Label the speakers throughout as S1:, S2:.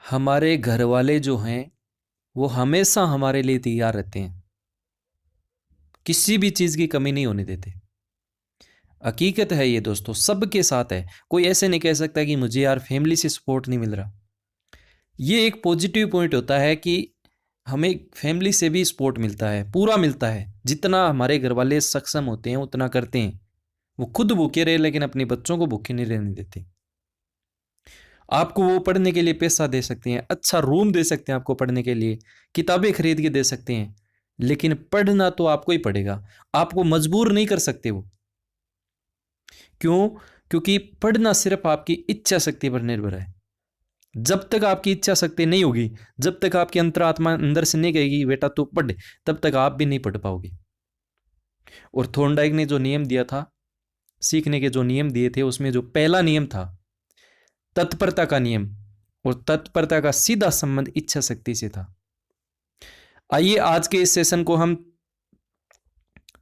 S1: हमारे घर वाले जो हैं वो हमेशा हमारे लिए तैयार रहते हैं, किसी भी चीज़ की कमी नहीं होने देते। हकीकत है ये दोस्तों, सबके साथ है। कोई ऐसे नहीं कह सकता कि मुझे यार फैमिली से सपोर्ट नहीं मिल रहा। ये एक पॉजिटिव पॉइंट होता है कि हमें फैमिली से भी सपोर्ट मिलता है, पूरा मिलता है। जितना हमारे घर वाले सक्षम होते हैं उतना करते हैं। वो खुद भूखे रहे लेकिन अपने बच्चों को भूखे नहीं रहने देते। आपको वो पढ़ने के लिए पैसा दे सकते हैं, अच्छा रूम दे सकते हैं आपको पढ़ने के लिए, किताबें खरीद के दे सकते हैं, लेकिन पढ़ना तो आपको ही पड़ेगा। आपको मजबूर नहीं कर सकते वो। क्यों? क्योंकि पढ़ना सिर्फ आपकी इच्छा शक्ति पर निर्भर है। जब तक आपकी इच्छा शक्ति नहीं होगी, जब तक आपकी अंतरात्मा अंदर से नहीं कहेगी बेटा तू पढ़, तब तक आप भी नहीं पढ़ पाओगे। और थॉर्नडाइक ने जो नियम दिया था, सीखने के जो नियम दिए थे, उसमें जो पहला नियम था तत्परता का नियम, और तत्परता का सीधा संबंध इच्छा शक्ति से था। आइए आज के इस सेशन को हम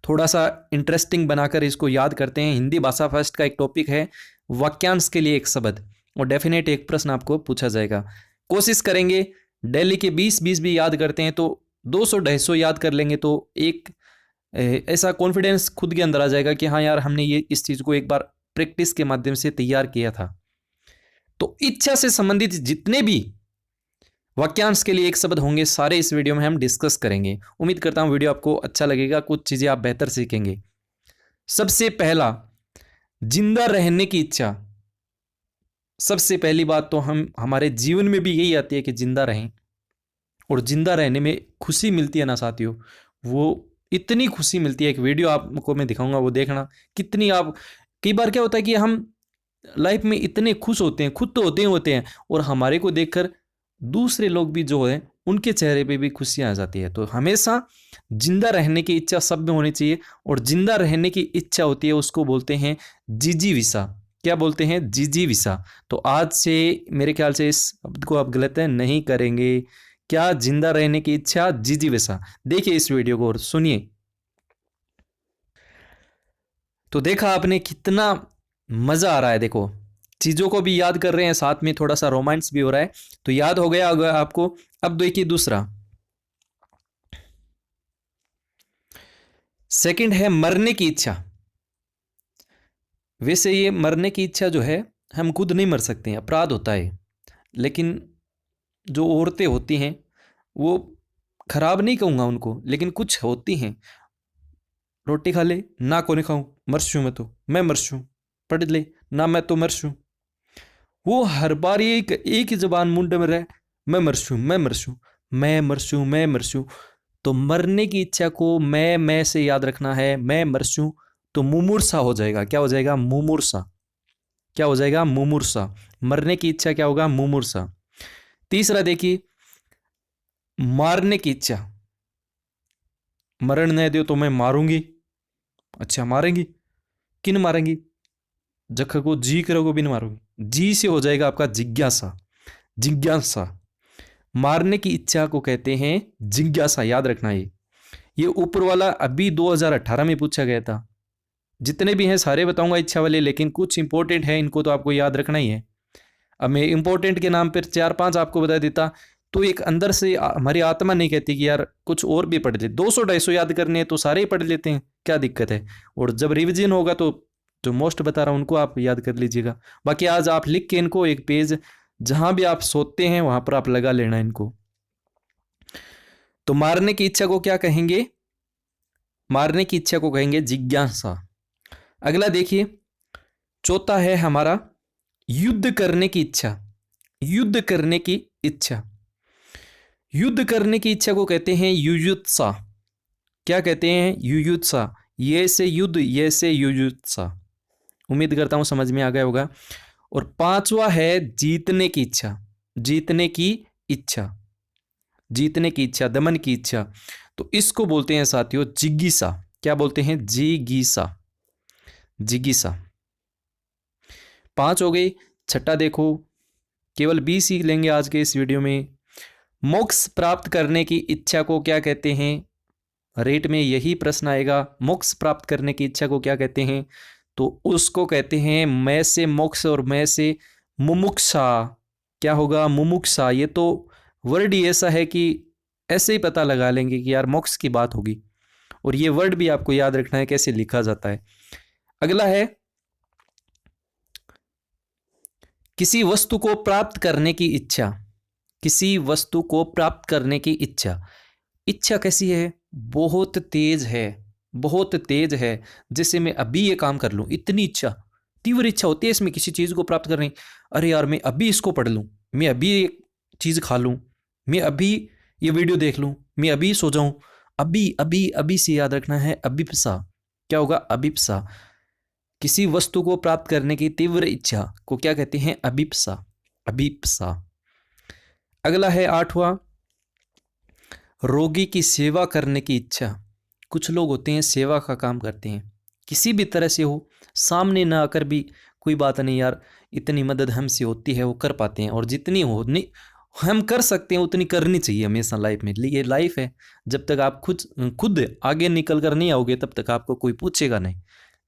S1: थोड़ा सा इंटरेस्टिंग बनाकर इसको याद करते हैं। हिंदी भाषा फर्स्ट का एक टॉपिक है वाक्यांश के लिए एक शब्द, और डेफिनेट एक प्रश्न आपको पूछा जाएगा। कोशिश करेंगे डेली के 20-20 भी याद करते हैं तो 200-250 याद कर लेंगे तो एक ऐसा कॉन्फिडेंस खुद के अंदर आ जाएगा कि हाँ यार हमने ये इस चीज़ को एक बार प्रैक्टिस के माध्यम से तैयार किया था। तो इच्छा से संबंधित जितने भी वाक्यांश के लिए एक शब्द होंगे सारे इस वीडियो में हम डिस्कस करेंगे। उम्मीद करता हूं वीडियो आपको अच्छा लगेगा, कुछ चीज़ें आप बेहतर सीखेंगे। सबसे पहला, जिंदा रहने की इच्छा। सबसे पहली बात तो हम हमारे जीवन में भी यही आती है कि जिंदा रहें, और जिंदा रहने में खुशी मिलती है ना साथियों, वो इतनी खुशी मिलती है। एक वीडियो आपको मैं दिखाऊंगा, वो देखना कितनी आप। कई बार क्या होता है कि हम लाइफ में इतने खुश होते हैं, खुद तो होते हैं और हमारे को देखकर दूसरे लोग भी जो है उनके चेहरे पे भी खुशियां आ जाती है। तो हमेशा जिंदा रहने की इच्छा सब में होनी चाहिए, और जिंदा रहने की इच्छा होती है उसको बोलते हैं जिजीविसा। क्या बोलते हैं? जिजीविसा। तो आज से मेरे ख्याल से इस शब्द को आप गलत नहीं करेंगे। क्या? जिंदा रहने की इच्छा, जिजीविसा। देखिए इस वीडियो को और सुनिए। तो देखा आपने कितना मजा आ रहा है। देखो चीजों को भी याद कर रहे हैं, साथ में थोड़ा सा रोमांस भी हो रहा है। तो याद हो गया होगा आपको। अब देखिए दूसरा, सेकंड है मरने की इच्छा। वैसे ये मरने की इच्छा जो है, हम खुद नहीं मर सकते हैं, अपराध होता है। लेकिन जो औरतें होती हैं वो, खराब नहीं कहूंगा उनको, लेकिन कुछ होती हैं, रोटी खा ले ना, को नहीं खाऊं, मरशू मैं मरशू, पढ़ ले ना, मैं तो मरशू। वो हर बार एक ही जबान मुंड में रहे, मैं मरशू मैं मरशू मैं मरशू मैं मरशू। तो मरने की इच्छा को मैं से याद रखना है, मैं मरशू। तो मुमूर्सा हो जाएगा। क्या हो जाएगा? मुमूर्सा। क्या हो जाएगा? मुमूर्सा। मरने की इच्छा क्या होगा? मुमूर्सा। तीसरा देखिए, मारने की इच्छा। मरण नहीं दो तो मैं मारूंगी। अच्छा मारेंगी? किन मारेंगी? जख को जी करोगे बिन मारोगे। जी से हो जाएगा आपका जिज्ञासा। जिज्ञासा। मारने की इच्छा को कहते हैं जिज्ञासा। याद रखना ये ऊपर वाला अभी 2018 में पूछा गया था। जितने भी हैं सारे बताऊंगा इच्छा वाले, लेकिन कुछ इंपॉर्टेंट है, इनको तो आपको याद रखना ही है। अब मैं इंपॉर्टेंट के नाम पर 4-5 आपको बता देता तो एक अंदर से हमारी आत्मा नहीं कहती कि यार कुछ और भी पढ़ ले। 200-250 याद करने हैं तो सारे ही पढ़ लेते हैं, क्या दिक्कत है। और जब रिविजन होगा तो जो मोस्ट बता रहा हूं उनको आप याद कर लीजिएगा। बाकी आज आप लिख के इनको एक पेज जहां भी आप सोते हैं वहां पर आप लगा लेना इनको। तो मारने की इच्छा को क्या कहेंगे? मारने की इच्छा को कहेंगे जिज्ञासा। अगला देखिए, चौथा है हमारा युद्ध करने की इच्छा। युद्ध करने की इच्छा। युद्ध करने की इच्छा को कहते हैं युयुत्सा। क्या कहते हैं? युयुत्सा। ये से युद्ध, ये से युयुत्सा। उम्मीद करता हूं समझ में आ गया होगा। और पांचवा है जीतने की इच्छा। जीतने की इच्छा। जीतने की इच्छा, दमन की इच्छा। तो इसको बोलते हैं साथियों जिगीसा। क्या बोलते हैं? जिगीसा। जिगीसा। 5 हो गई। छठा देखो, केवल 20 ही लेंगे आज के इस वीडियो में। मोक्ष प्राप्त करने की इच्छा को क्या कहते हैं? रेट में यही प्रश्न आएगा। मोक्ष प्राप्त करने की इच्छा को क्या कहते हैं? तो उसको कहते हैं मैं से मोक्ष और मैं से मुमुक्षा। क्या होगा? मुमुक्षा। ये तो वर्ड ही ऐसा है कि ऐसे ही पता लगा लेंगे कि यार मोक्ष की बात होगी, और ये वर्ड भी आपको याद रखना है कैसे लिखा जाता है। अगला है किसी वस्तु को प्राप्त करने की इच्छा। किसी वस्तु को प्राप्त करने की इच्छा। इच्छा कैसी है? बहुत तेज है, बहुत तेज है। जैसे मैं अभी ये काम कर लूं, इतनी इच्छा, तीव्र इच्छा होती है इसमें किसी चीज को प्राप्त करने। अरे यार मैं अभी इसको पढ़ लूं, मैं अभी एक चीज खा लूं, मैं अभी ये वीडियो देख लूं, मैं अभी सो जाऊं। अभी अभी अभी से याद रखना है, अभिप्सा। क्या होगा? अभिप्सा। किसी वस्तु को प्राप्त करने की तीव्र इच्छा को क्या कहते हैं? अभिप्सा। अभिप्सा। अगला है 8वां, रोगी की सेवा करने की इच्छा। कुछ लोग होते हैं सेवा का काम करते हैं, किसी भी तरह से हो, सामने ना आकर भी कोई बात नहीं यार, इतनी मदद हमसे होती है वो कर पाते हैं, और जितनी हो नहीं हम कर सकते हैं उतनी करनी चाहिए हमेशा लाइफ में। ये लाइफ है, जब तक आप खुद आगे निकल कर नहीं आओगे तब तक आपको कोई पूछेगा नहीं।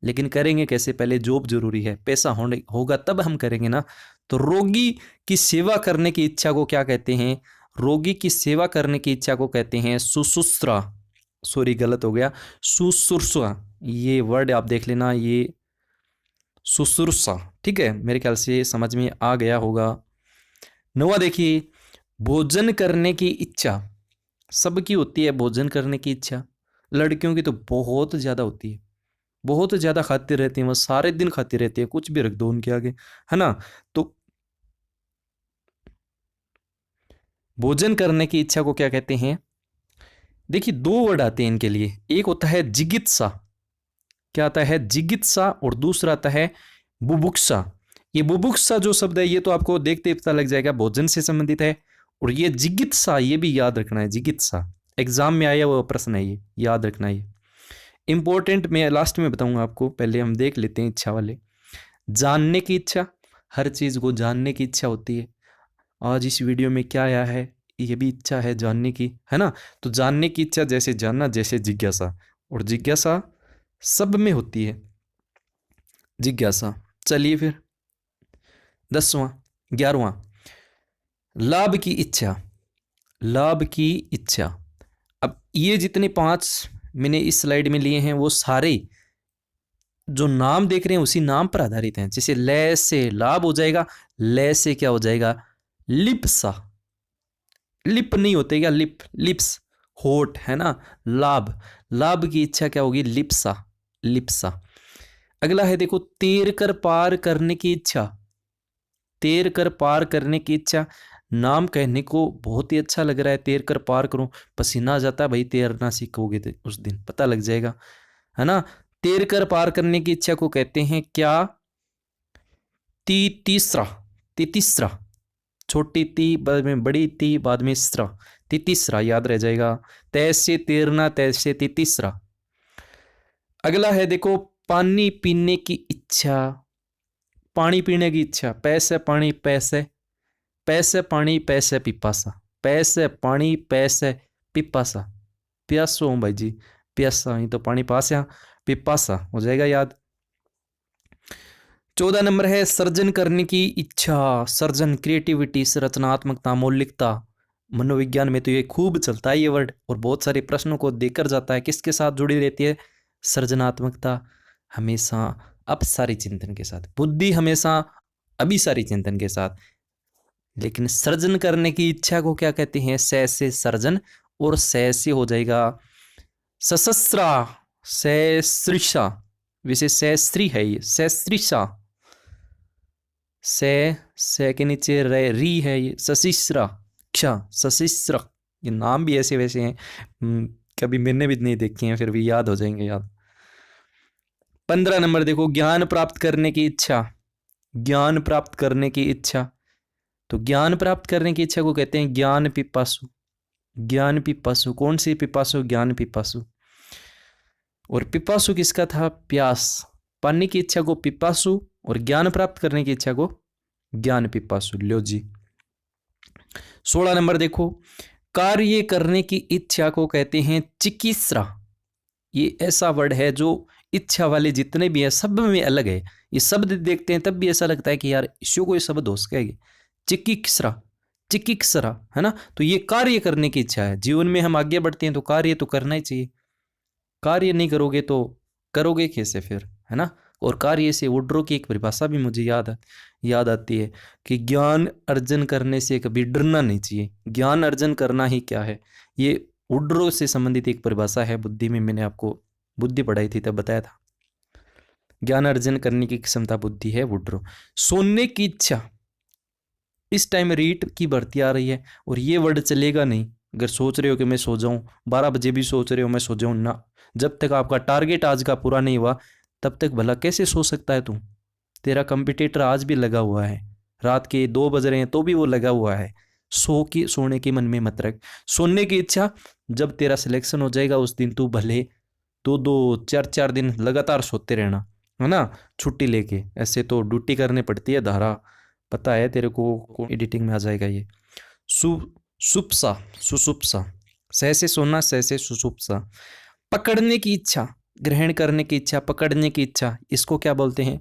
S1: लेकिन करेंगे कैसे? पहले जॉब जरूरी है, पैसा होगा तब हम करेंगे ना। तो रोगी की सेवा करने की इच्छा को क्या कहते हैं? रोगी की सेवा करने की इच्छा को कहते हैं सुसुस्रा। सॉरी गलत हो गया, सुसुर्सा। ये वर्ड आप देख लेना, ये सुसुर्सा। ठीक है, मेरे ख्याल से समझ में आ गया होगा। 9वां देखिए, भोजन करने की इच्छा। सबकी होती है भोजन करने की इच्छा, लड़कियों की तो बहुत ज्यादा होती है, बहुत ज्यादा खाती रहती हैं, वो सारे दिन खाती रहती है, कुछ भी रख दो उनके आगे, है ना। तो भोजन करने की इच्छा को क्या कहते हैं? देखिए 2 वर्ड आते हैं इनके लिए, एक होता है जिगित्सा। क्या आता है? जिगित्सा। और दूसरा आता है बुभुक्षा। ये बुभुक्षा जो शब्द है ये तो आपको देखते ही पता लग जाएगा भोजन से संबंधित है, और ये जिगित्सा ये भी याद रखना है। जिगित्सा एग्जाम में आया हुआ प्रश्न है, ये याद रखना है। इंपॉर्टेंट मैं लास्ट में बताऊंगा आपको, पहले हम देख लेते हैं इच्छा वाले। जानने की इच्छा, हर चीज को जानने की इच्छा होती है। आज इस वीडियो में क्या आया है, ये भी इच्छा है जानने की, है ना। तो जानने की इच्छा, जैसे जानना, जैसे जिज्ञासा, और जिज्ञासा सब में होती है जिज्ञासा। चलिए फिर 10वां 11वां, लाभ की इच्छा। लाभ की इच्छा। अब ये जितने 5 मैंने इस स्लाइड में लिए हैं वो सारे जो नाम देख रहे हैं उसी नाम पर आधारित हैं। जैसे ले से लाभ हो जाएगा, ले से क्या हो जाएगा? लिप्सा। लिप नहीं होते क्या? लिप, लिप्स, होठ, है ना। लाभ, लाभ की इच्छा क्या होगी? लिप्सा। लिप्सा। अगला है देखो, तैर कर पार करने की इच्छा। तैर कर पार करने की इच्छा। नाम कहने को बहुत ही अच्छा लग रहा है, तैर कर पार करो, पसीना आ जाता है भाई, तैरना सीखोगे तो उस दिन पता लग जाएगा, है ना। तैर कर पार करने की इच्छा को कहते हैं क्या? तीसरा। तीसरा। छोटी ती बाद में बड़ी ती बाद में स्रा, तीसरा याद रह जाएगा। तैसे तैरना, तैसे तीसरा। अगला है देखो, पानी पीने की इच्छा। पानी पीने की इच्छा। पैसे पानी पैसे, पैसे पानी पैसे पिपासा, पैसे पानी पैसे पिपासा। प्यासो हूं भाई जी, प्यासा ही तो पानी पास या पिपासा हो जाएगा याद। 14 नंबर है सर्जन करने की इच्छा। सर्जन, क्रिएटिविटी, रचनात्मकता, मौलिकता। मनोविज्ञान में तो ये खूब चलता है ये वर्ड, और बहुत सारे प्रश्नों को देकर जाता है। किसके साथ जुड़ी रहती है? सृजनात्मकता हमेशा अपसारी चिंतन के साथ, बुद्धि हमेशा अभिसारी चिंतन के साथ। लेकिन सर्जन करने की इच्छा को क्या कहते हैं? से सर्जन, और से हो जाएगा सशस्त्रा, सहस्त्रिशा। वैसे सहस्त्री है ये, सहस्त्रिशा। से के नीचे री है, ये सशिश्रा, क्ष, सशिश्रा। ये नाम भी ऐसे वैसे हैं, कभी मैंने भी नहीं देखे हैं, फिर भी याद हो जाएंगे याद। 15 नंबर देखो, ज्ञान प्राप्त करने की इच्छा। ज्ञान प्राप्त करने की इच्छा। तो ज्ञान प्राप्त करने की इच्छा को कहते हैं ज्ञान पिपासु। ज्ञान पिपासु। कौन सी पिपासु? ज्ञान पिपासु। और पिपासु किसका था? प्यास। पाने की इच्छा को पिपासु, और ज्ञान प्राप्त करने की इच्छा को ज्ञान पिपासु। लो जी। 16 नंबर देखो, कार्य करने की इच्छा को कहते हैं चिकित्सा। ये ऐसा वर्ड है जो इच्छा वाले जितने भी है सब में अलग है। ये शब्द देखते हैं तब भी ऐसा लगता है कि यार इसको कोई शब्द हो सकेगा। चिकित्सा, चिकित्सा, है ना। तो ये कार्य करने की इच्छा है। जीवन में हम आगे बढ़ते हैं तो कार्य तो करना ही चाहिए। कार्य नहीं करोगे तो करोगे कैसे फिर, है ना। और कार्य से वुड्रो की एक परिभाषा भी मुझे याद आती है कि ज्ञान अर्जन करने से कभी डरना नहीं चाहिए। ज्ञान अर्जन करना ही क्या है, ये वुड्रो से संबंधित एक परिभाषा है। बुद्धि में मैंने आपको बुद्धि पढ़ाई थी तब बताया था। ज्ञान अर्जन करने की क्षमता बुद्धि है वुड्रो। सोने की इच्छा, इस टाइम रीट की भर्ती आ रही है और ये वर्ड चलेगा नहीं। अगर सोच रहे हो कि मैं सो जाऊं, 12 बजे भी सोच रहे हो मैं सो जाऊं ना, जब तक आपका टारगेट आज का पूरा नहीं हुआ तब तक भला कैसे सो सकता है तू। तेरा कंपटीटर आज भी लगा हुआ है, रात के 2 बज रहे हैं तो भी वो लगा हुआ है। सोने की मन में मत रख। सोने की इच्छा, जब तेरा सिलेक्शन हो जाएगा उस दिन तू भले 2-4 दिन लगातार सोते रहना, है ना, छुट्टी लेके। ऐसे तो ड्यूटी करनी पड़ती है, धारा पता है तेरे को, एडिटिंग में आ जाएगा ये। सुसुप्सा, सुसुप्सा, सह से सोना, सह से सुसुप्सा। पकड़ने की इच्छा, ग्रहण करने की इच्छा, पकड़ने की इच्छा, इसको क्या बोलते हैं,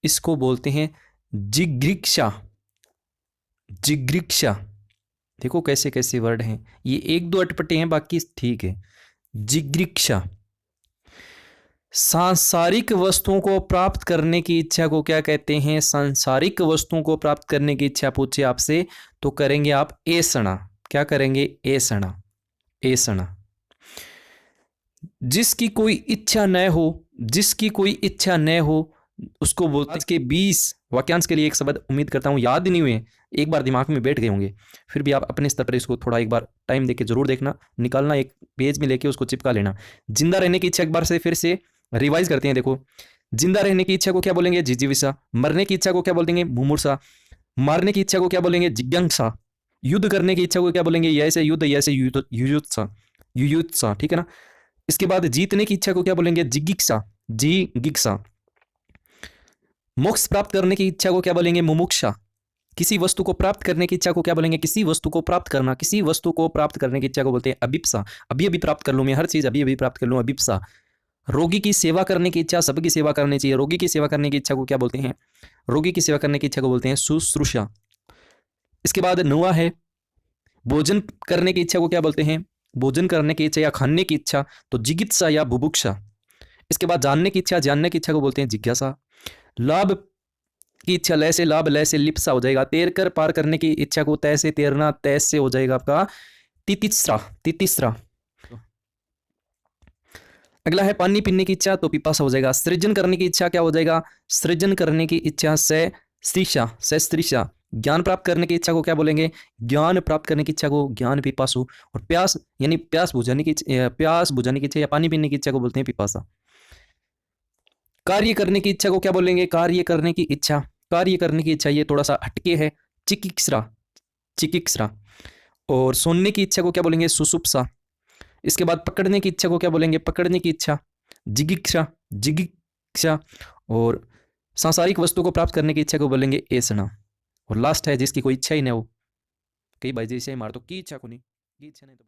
S1: इसको बोलते हैं जिगृक्षा, जिगृक्षा। देखो कैसे कैसे वर्ड हैं, ये 1-2 अटपटे हैं, बाकी ठीक है। जिगृक्षा। सांसारिक वस्तुओं को प्राप्त करने की इच्छा को क्या कहते हैं, सांसारिक वस्तुओं को प्राप्त करने की इच्छा पूछे आपसे तो करेंगे आप ऐसणा। क्या करेंगे, ऐसणा, ऐसणा। जिसकी कोई इच्छा न हो, जिसकी कोई इच्छा न हो उसको बोलते हैं। के 20 वाक्यांश के लिए एक शब्द उम्मीद करता हूं याद नहीं हुए, एक बार दिमाग में बैठ गए होंगे, फिर भी आप अपने स्तर पर इसको थोड़ा एक बार टाइम देके जरूर देखना, निकालना, एक पेज में लेके उसको चिपका लेना। जिंदा रहने की इच्छा एक बार से फिर से रिवाइज करते हैं। देखो, जिंदा रहने की इच्छा को क्या बोलेंगे, जिजीविषा। मरने की इच्छा को क्या बोलेंगे, मुमूर्षा। मारने की इच्छा को क्या बोलेंगे, जिज्ञासा। युद्ध करने की इच्छा को क्या बोलेंगे, यैसे युद्ध, यैसे युयुत्सा, युयुत्सा, ठीक है ना। इसके बाद जीतने की इच्छा को क्या बोलेंगे, जिगिक्सा, जिगिक्सा। मोक्ष प्राप्त करने की इच्छा को क्या बोलेंगे, मुमुक्षा। किसी वस्तु को प्राप्त करने की इच्छा को क्या बोलेंगे, किसी वस्तु को प्राप्त करना, किसी वस्तु को प्राप्त करने की इच्छा को बोलते हैं अभिप्सा। अभी अभी प्राप्त कर लूं मैं, हर चीज अभी अभी प्राप्त कर लूं, अभिप्सा। रोगी की सेवा करने की इच्छा, सबकी सेवा करनी चाहिए, रोगी की सेवा करने की इच्छा को क्या बोलते हैं, रोगी की सेवा करने की इच्छा को बोलते हैं शुश्रूषा। इसके बाद 9वां है भोजन करने की इच्छा को क्या बोलते हैं, भोजन करने की इच्छा या खाने की इच्छा, तो जिगित्सा या बुभुक्षा। इसके बाद जानने की इच्छा, जानने की इच्छा को बोलते हैं जिज्ञासा। लाभ की इच्छा, लय से लाभ, लय से लिप्सा हो जाएगा। तैर कर पार करने की इच्छा को तय से तैरना, तय से हो जाएगा आपका तितिस्रा, तितिस्रा। अगला है पानी पीने की इच्छा, तो पिपासा हो जाएगा। सृजन करने की इच्छा क्या हो जाएगा, सृजन करने की इच्छा से स्त्रीशा, से स्त्रीशा। ज्ञान प्राप्त करने की इच्छा को क्या बोलेंगे, ज्ञान प्राप्त करने की इच्छा को ज्ञान पिपासु। और प्यास यानी प्यास बुझाने की, प्यास बुझाने की इच्छा या पानी पीने की इच्छा को बोलते हैं पिपासा। कार्य करने की इच्छा को क्या बोलेंगे, कार्य करने की इच्छा, कार्य करने की इच्छा, ये थोड़ा सा हटके है, चिकित्सा, चिकित्सा। और सोने की इच्छा को क्या बोलेंगे, सुसुप्सा। इसके बाद पकड़ने की इच्छा को क्या बोलेंगे, पकड़ने की इच्छा, जिगिक्षा, जिगिक्षा। और सांसारिक वस्तु को प्राप्त करने की इच्छा को बोलेंगे ऐसना। और लास्ट है जिसकी कोई इच्छा ही नहीं हो, कई भाई जैसे मार तो की इच्छा को नहीं, की इच्छा नहीं तो